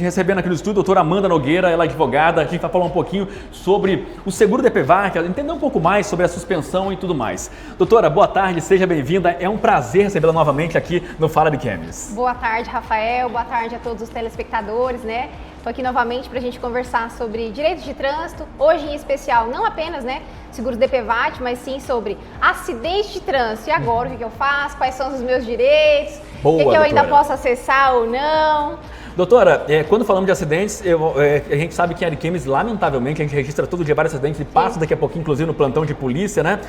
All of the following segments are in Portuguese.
recebendo aqui no estúdio a doutora Amanda Nogueira, ela é advogada, a gente vai falar um pouquinho sobre o seguro DPVAT, entender um pouco mais sobre a suspensão e tudo mais. Doutora, boa tarde, seja bem-vinda, é um prazer recebê-la novamente aqui no Fala de Chemis. Boa tarde, Rafael, boa tarde a todos os telespectadores, né? Estou aqui novamente para a gente conversar sobre direitos de trânsito, hoje em especial não apenas, né, seguros DPVAT, mas sim sobre acidente de trânsito. E agora, o que eu faço? Quais são os meus direitos? Boa, o que eu doutora. ainda posso acessar ou não? Doutora, quando falamos de acidentes, a gente sabe que em Ariquemes, lamentavelmente, a gente registra todo dia vários acidentes e passa daqui a pouquinho, inclusive no plantão de polícia, né?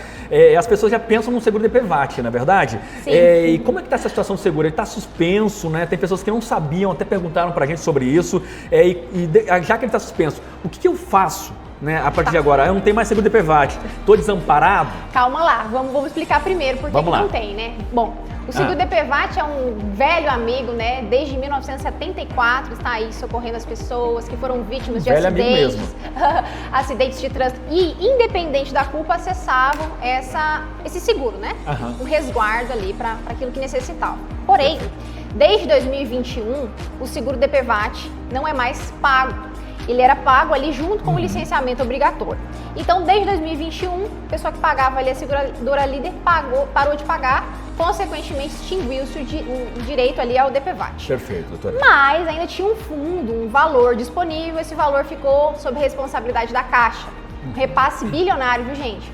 As pessoas já pensam no seguro DPVAT, não é verdade? Sim. E como é que está essa situação do seguro? Ele está suspenso, né? Tem pessoas que não sabiam, até perguntaram para a gente sobre isso. Já que ele está suspenso, o que eu faço? Né, a partir de agora, eu não tenho mais seguro DPVAT, estou desamparado? Calma lá, vamos explicar primeiro por que não tem, né? Bom, o seguro DPVAT é um velho amigo, né? Desde 1974 está aí socorrendo as pessoas que foram vítimas de acidentes, acidentes de trânsito e, independente da culpa, acessavam esse seguro, né? Um resguardo ali para aquilo que necessitavam. Porém, desde 2021, o seguro DPVAT não é mais pago. Ele era pago ali junto com o licenciamento obrigatório. Então, desde 2021, a pessoa que pagava ali a seguradora líder parou de pagar, consequentemente extinguiu-se o direito ali ao DPVAT. Perfeito, doutora. Mas ainda tinha um fundo, um valor disponível, esse valor ficou sob responsabilidade da Caixa. Um repasse bilionário, viu, gente?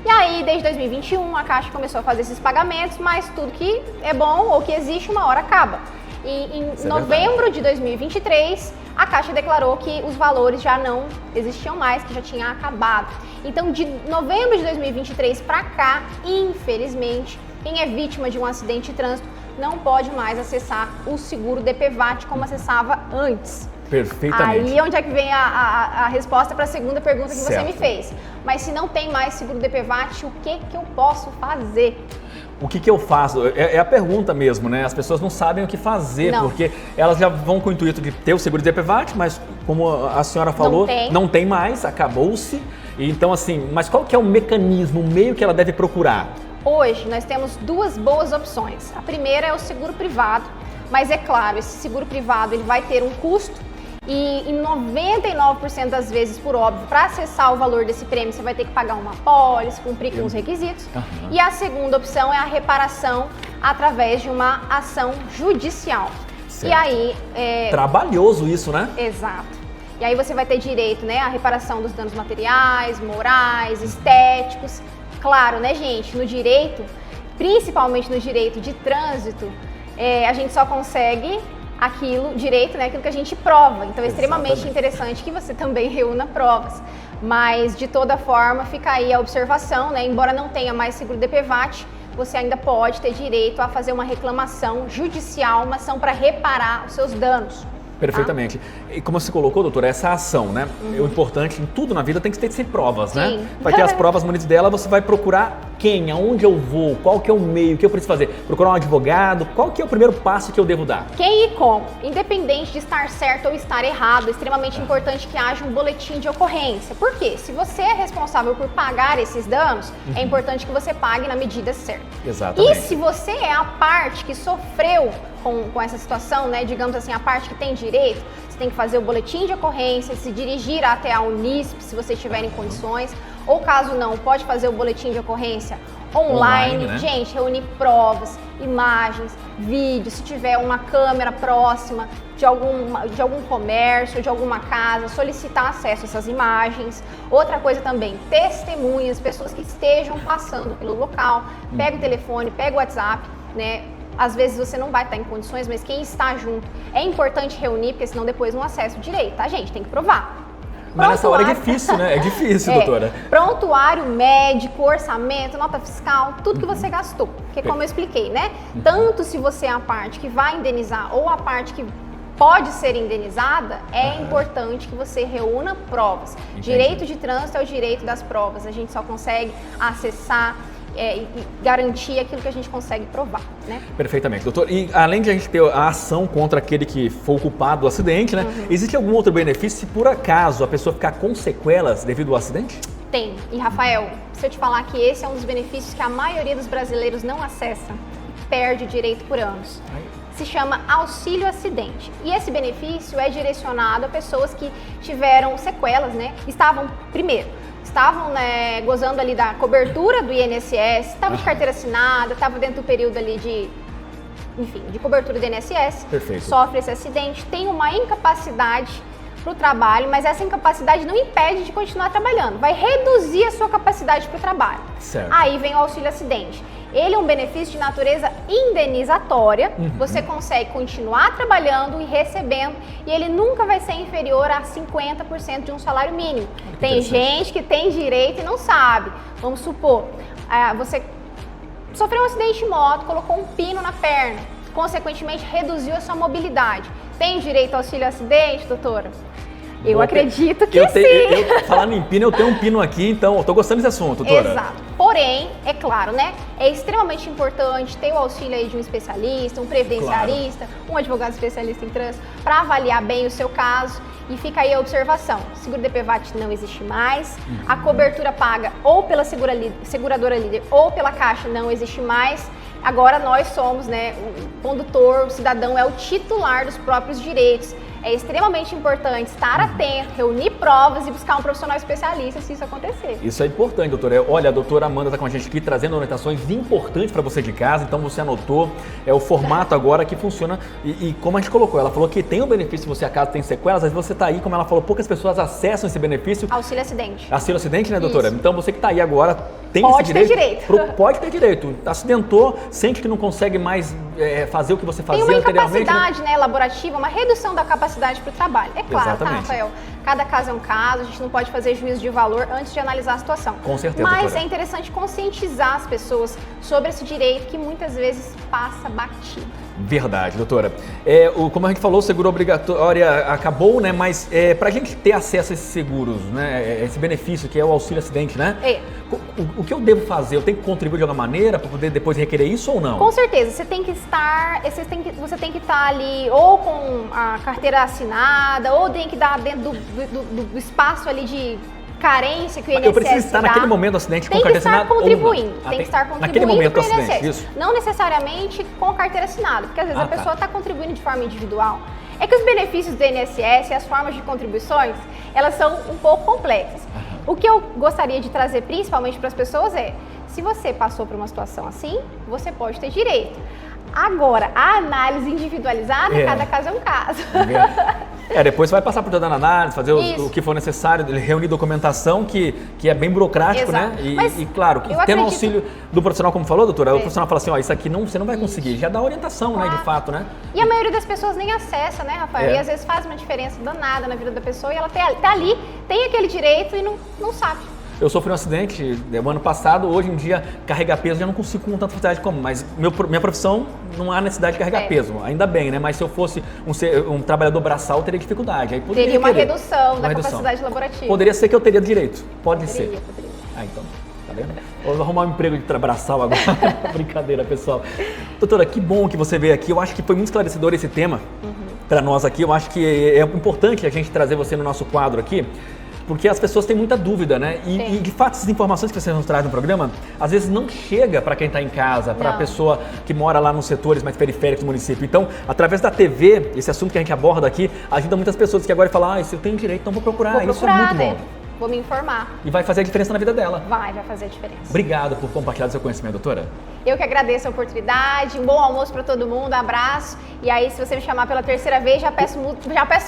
E aí, desde 2021, a Caixa começou a fazer esses pagamentos, mas tudo que é bom ou que existe, uma hora acaba. E em novembro de 2023, a Caixa declarou que os valores já não existiam mais, que já tinha acabado. Então, de novembro de 2023 para cá, infelizmente, quem é vítima de um acidente de trânsito não pode mais acessar o seguro DPVAT como acessava antes. Perfeitamente. Aí onde é que vem a resposta para a segunda pergunta que você me fez. Mas se não tem mais seguro DPVAT, o que eu posso fazer? O que eu faço? É a pergunta mesmo, né? As pessoas não sabem o que fazer, porque elas já vão com o intuito de ter o seguro DPVAT, mas como a senhora falou, não tem mais, acabou-se. Então assim, mas qual que é o mecanismo, o meio que ela deve procurar? Hoje nós temos duas boas opções. A primeira é o seguro privado, mas é claro, esse seguro privado ele vai ter um custo. E em 99% das vezes, por óbvio, para acessar o valor desse prêmio, você vai ter que pagar uma apólice, cumprir com os requisitos. E a segunda opção é a reparação através de uma ação judicial. Certo. E aí... Trabalhoso isso, né? Exato. E aí você vai ter direito, né, à reparação dos danos materiais, morais, estéticos. Claro, né, gente, no direito, principalmente no direito de trânsito, a gente só consegue... direito, né, aquilo que a gente prova. Então é extremamente interessante que você também reúna provas. Mas, de toda forma, fica aí a observação, né, embora não tenha mais seguro DPVAT, você ainda pode ter direito a fazer uma reclamação judicial, uma ação para reparar os seus danos. Perfeitamente. E como você colocou, doutora, essa ação, né? O importante em tudo na vida tem que ter sempre provas, né? Vai ter as provas munidas dela, você vai procurar quem, aonde eu vou, qual que é o meio, o que eu preciso fazer? Procurar um advogado, qual que é o primeiro passo que eu devo dar? Quem e como? Independente de estar certo ou estar errado, é extremamente importante que haja um boletim de ocorrência. Por quê? Se você é responsável por pagar esses danos, é importante que você pague na medida certa. Exatamente. E se você é a parte que sofreu com essa situação, né, digamos assim, a parte que tem direito, você tem que fazer o boletim de ocorrência, se dirigir até a Unisp, se você tiver em condições, ou caso não, pode fazer o boletim de ocorrência online, né? Gente, reunir provas, imagens, vídeos, se tiver uma câmera próxima de algum comércio, de alguma casa, solicitar acesso a essas imagens. Outra coisa também, testemunhas, pessoas que estejam passando pelo local, pega o telefone, pega o WhatsApp, né? Às vezes você não vai estar em condições, mas quem está junto é importante reunir, porque senão depois não acessa o direito, tá, gente? Tem que provar. Mas nessa hora é difícil, né? É difícil, doutora. Prontuário médico, orçamento, nota fiscal, tudo que você gastou. Porque como eu expliquei, né? Tanto se você é a parte que vai indenizar ou a parte que pode ser indenizada, é importante que você reúna provas. Entendi. Direito de trânsito é o direito das provas. A gente só consegue acessar e garantir aquilo que a gente consegue provar, né? Perfeitamente, doutor. E além de a gente ter a ação contra aquele que foi o culpado do acidente, né? Existe algum outro benefício se por acaso a pessoa ficar com sequelas devido ao acidente? Tem. E Rafael, se eu te falar que esse é um dos benefícios que a maioria dos brasileiros não acessa, perde o direito por anos. se chama auxílio acidente. E esse benefício é direcionado a pessoas que tiveram sequelas, né? Estavam né, gozando ali da cobertura do INSS, estavam de carteira assinada, estavam dentro do período ali de cobertura do INSS, Perfeito. Sofre esse acidente, tem uma incapacidade para o trabalho, mas essa incapacidade não impede de continuar trabalhando, vai reduzir a sua capacidade para o trabalho. Certo. Aí vem o auxílio acidente. Ele é um benefício de natureza indenizatória, você consegue continuar trabalhando e recebendo, e ele nunca vai ser inferior a 50% de um salário mínimo. Tem gente que tem direito e não sabe. Vamos supor, você sofreu um acidente de moto, colocou um pino na perna, consequentemente reduziu a sua mobilidade. Tem direito ao auxílio acidente, doutora? Eu acredito que sim. Falando em pino, eu tenho um pino aqui, então eu tô gostando desse assunto, doutora. Exato. Porém, é claro, né? É extremamente importante ter o auxílio aí de um especialista, um previdenciarista, um advogado especialista em trânsito, para avaliar bem o seu caso. E fica aí a observação, seguro DPVAT não existe mais, a cobertura paga ou pela seguradora líder ou pela Caixa não existe mais. Agora nós somos, né, o condutor, o cidadão é o titular dos próprios direitos. É extremamente importante estar atento, reunir provas e buscar um profissional especialista se isso acontecer. Isso é importante, doutora. Olha, a doutora Amanda está com a gente aqui trazendo orientações importantes para você de casa, então você anotou, é o formato agora que funciona e como a gente colocou, ela falou que tem o benefício se você acaso tem sequelas, às vezes você está aí, como ela falou, poucas pessoas acessam esse benefício. Auxílio acidente. Auxílio acidente, né, doutora? Isso. Então você que está aí agora tem pode esse direito. Pode ter direito. Acidentou, sente que não consegue mais fazer o que você fazia anteriormente. Tem uma incapacidade, né, elaborativa, uma redução da capacidade para o trabalho. É claro, exatamente. Tá, Rafael? Cada caso é um caso, a gente não pode fazer juízo de valor antes de analisar a situação. Com certeza, mas doutora. É interessante conscientizar as pessoas sobre esse direito que muitas vezes passa batido. Verdade, doutora. Como a gente falou, o seguro obrigatório acabou, né? Mas para a gente ter acesso a esses seguros, né? Esse benefício que é o auxílio acidente, né? O que eu devo fazer? Eu tenho que contribuir de alguma maneira para poder depois requerer isso ou não? Com certeza. Você tem que estar ali ou com a carteira assinada, ou tem que dar dentro do espaço ali de carência que o INSS eu preciso estar naquele momento do acidente com carteira assinada? Tem que estar contribuindo. Tem que estar contribuindo naquele momento do para o INSS. acidente, isso? Não necessariamente com a carteira assinada, porque às vezes a pessoa está contribuindo de forma individual. É que os benefícios do INSS e as formas de contribuições, elas são um pouco complexas. O que eu gostaria de trazer principalmente para as pessoas é, se você passou por uma situação assim, você pode ter direito. Agora, a análise individualizada, cada caso é um caso. Depois você vai passar por toda a análise, fazer o que for necessário, reunir documentação, que é bem burocrático, né? E claro, tendo auxílio do profissional, como falou, doutora, o profissional fala assim, ó, isso aqui você não vai conseguir, já dá orientação, né, de fato, né? E a maioria das pessoas nem acessa, né, Rafael? E às vezes faz uma diferença danada na vida da pessoa e ela tá ali, tem aquele direito e não sabe. Eu sofri um acidente no ano passado, hoje em dia carregar peso eu já não consigo com tanta facilidade como, mas minha profissão não há necessidade de carregar peso, ainda bem, né? Mas se eu fosse um trabalhar braçal, eu teria dificuldade. Aí teria uma redução da capacidade laborativa. Poderia ser que eu teria direito, poderia ser. Poderia. Então, tá vendo? Vou arrumar um emprego de braçal agora. Brincadeira, pessoal. Doutora, que bom que você veio aqui, eu acho que foi muito esclarecedor esse tema para nós aqui, eu acho que é importante a gente trazer você no nosso quadro aqui, porque as pessoas têm muita dúvida, né? E de fato, essas informações que você nos traz no programa, às vezes não chega para quem está em casa, para a pessoa que mora lá nos setores mais periféricos do município. Então, através da TV, esse assunto que a gente aborda aqui, ajuda muitas pessoas que agora falam, isso eu tenho direito, então vou procurar. Isso é muito bom. Vou me informar. E vai fazer a diferença na vida dela. Vai fazer a diferença. Obrigado por compartilhar o seu conhecimento, doutora. Eu que agradeço a oportunidade, um bom almoço para todo mundo, abraço. E aí, se você me chamar pela terceira vez, já peço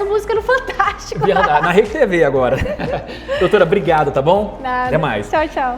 música no Fantástico. Verdade, na Rede TV agora. Doutora, obrigado, tá bom? Nada. Até mais. Tchau, tchau.